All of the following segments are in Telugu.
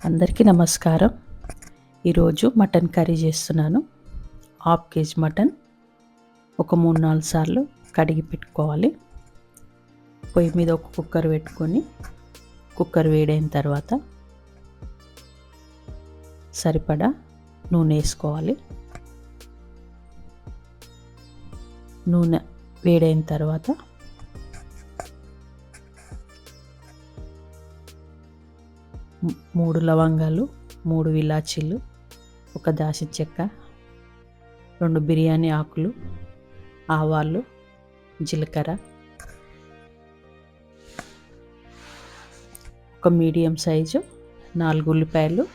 అందరికీ నమస్కారం. ఈరోజు మటన్ కర్రీ చేస్తున్నాను. హాఫ్ కేజీ మటన్ ఒక 3-4 సార్లు కడిగి పెట్టుకోవాలి. పొయ్యి మీద ఒక కుక్కర్ పెట్టుకొని కుక్కర్ వేడైన తర్వాత సరిపడా నూనె వేసుకోవాలి. నూనె వేడైన తర్వాత మూడు లవంగాలు, 3 ఇలాచీలు, ఒక దాల్చిన చెక్క, 2 బిర్యానీ ఆకులు, ఆవాలు, జీలకర్ర, ఒక మీడియం సైజు 4 ఉల్లిపాయలు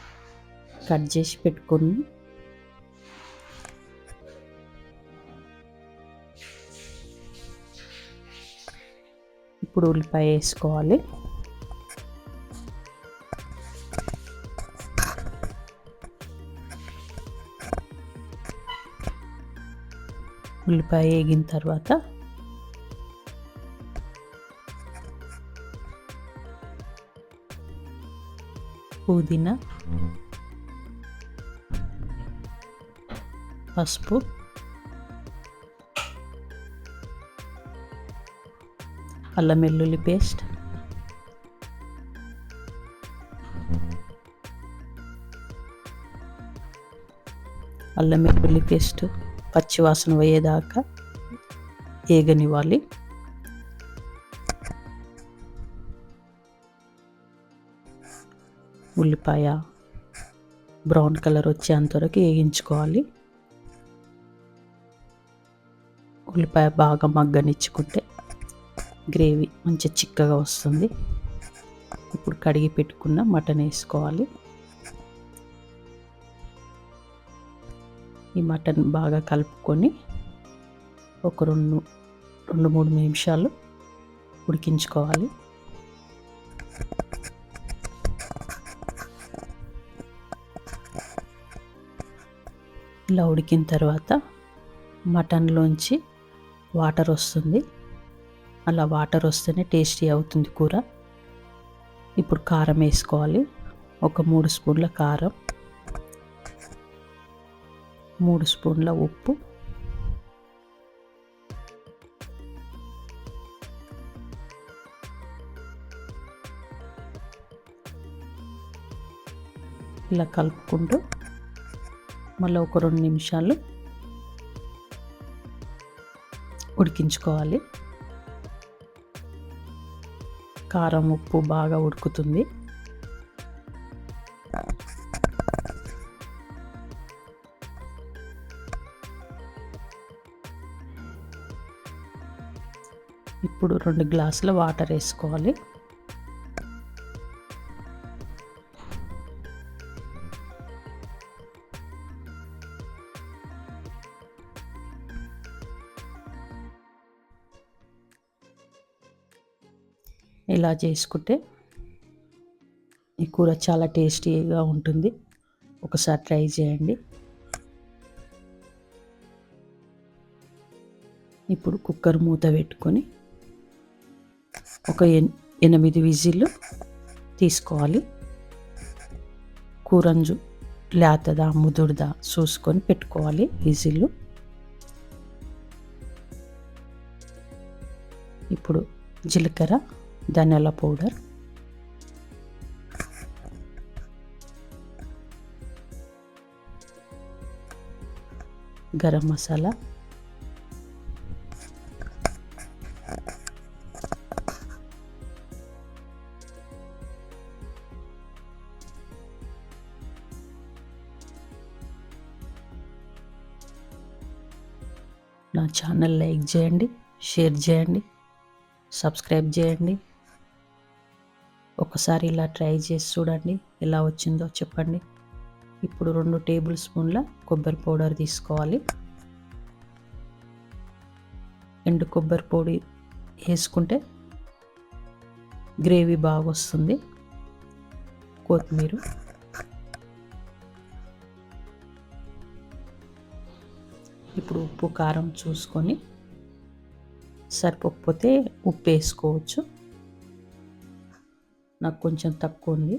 కట్ చేసి పెట్టుకుని ఇప్పుడు ఉల్లిపాయ వేసుకోవాలి. ఉల్లిపాయ వేగిన తర్వాత పుదీనా, పసుపు, అల్లం వెల్లుల్లి పేస్ట్, అల్లం వెల్లుల్లి పేస్ట్ పచ్చివాసన పోయేదాకా వేగనివ్వాలి. ఉల్లిపాయ బ్రౌన్ కలర్ వచ్చేంతవరకు వేగించుకోవాలి. ఉల్లిపాయ బాగా మగ్గనిచ్చుకుంటే గ్రేవీ మంచి చిక్కగా వస్తుంది. ఇప్పుడు కడిగి పెట్టుకున్న మటన్ వేసుకోవాలి. ఈ మటన్ బాగా కలుపుకొని ఒక 2-3 నిమిషాలు ఉడికించుకోవాలి. ఇలా ఉడికిన తర్వాత మటన్లోంచి వాటర్ వస్తుంది. అలా వాటర్ వస్తేనే టేస్టీ అవుతుంది కూర. ఇప్పుడు కారం వేసుకోవాలి. ఒక 3 స్పూన్ల కారం, 3 స్పూన్ల ఉప్పు, ఇలా కలుపుకుంటూ మళ్ళీ ఒక 2 నిమిషాలు ఉడికించుకోవాలి. కారం ఉప్పు బాగా ఉడుకుతుంది. ఇప్పుడు 2 గ్లాసుల వాటర్ వేసుకోవాలి. ఇలా చేసుకుంటే ఈ కూర చాలా టేస్టీగా ఉంటుంది. ఒకసారి ట్రై చేయండి. ఇప్పుడు కుక్కర్ మూత పెట్టుకొని ఒక 8 విజిల్లు తీసుకోవాలి. కూరంజు లేతదా ముదురుదా చూసుకొని పెట్టుకోవాలి విజిల్లు. ఇప్పుడు జీలకర్ర, ధనియాల పౌడర్, గరం మసాలా, నా ఛానల్ లైక్ చేయండి, షేర్ చేయండి, సబ్స్క్రైబ్ చేయండి. ఒకసారి ఇలా ట్రై చేసి చూడండి, ఎలా వచ్చిందో చెప్పండి. ఇప్పుడు 2 టేబుల్ స్పూన్ల కొబ్బరి పౌడర్ తీసుకోవాలి. ఎండు కొబ్బరి పొడి వేసుకుంటే గ్రేవీ బాగా వస్తుంది. కొత్తిమీర, ఇప్పుడు ఉప్పు కారం చూసుకొని సరిపోకపోతే ఉప్పు వేసుకోవచ్చు. నాకు కొంచెం తక్కువ ఉంది,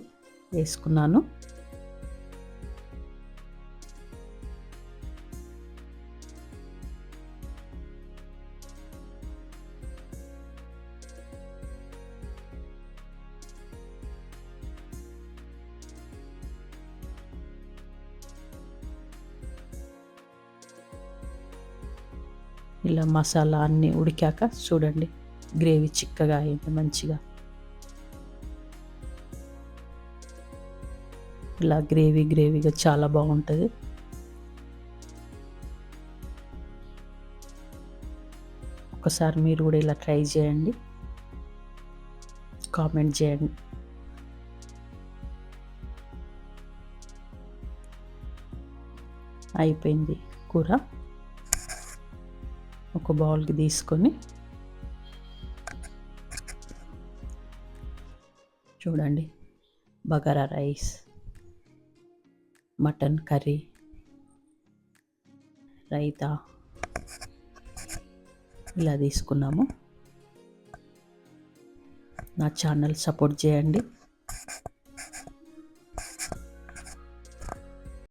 వేసుకున్నాను. ఇలా మసాలా అన్నీ ఉడికాక చూడండి, గ్రేవీ చిక్కగా అయింది మంచిగా. ఇలా గ్రేవీగా చాలా బాగుంటుంది. ఒకసారి మీరు కూడా ఇలా ట్రై చేయండి, కామెంట్ చేయండి. అయిపోయింది కూర. ఒక బౌల్కి తీసుకొని చూడండి, bagara rice, mutton curry, raita ఇలా తీసుకున్నాము. నా ఛానల్ సపోర్ట్ చేయండి.